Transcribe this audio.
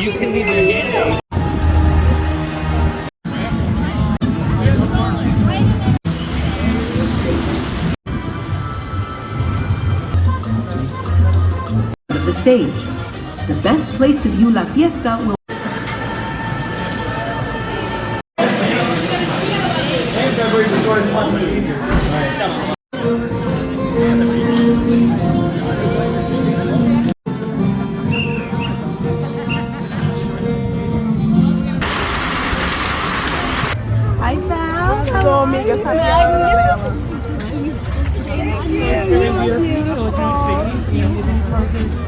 you can leave your hand. Of the stage. The best place to view La Fiesta will Hi, Val. So mega happy.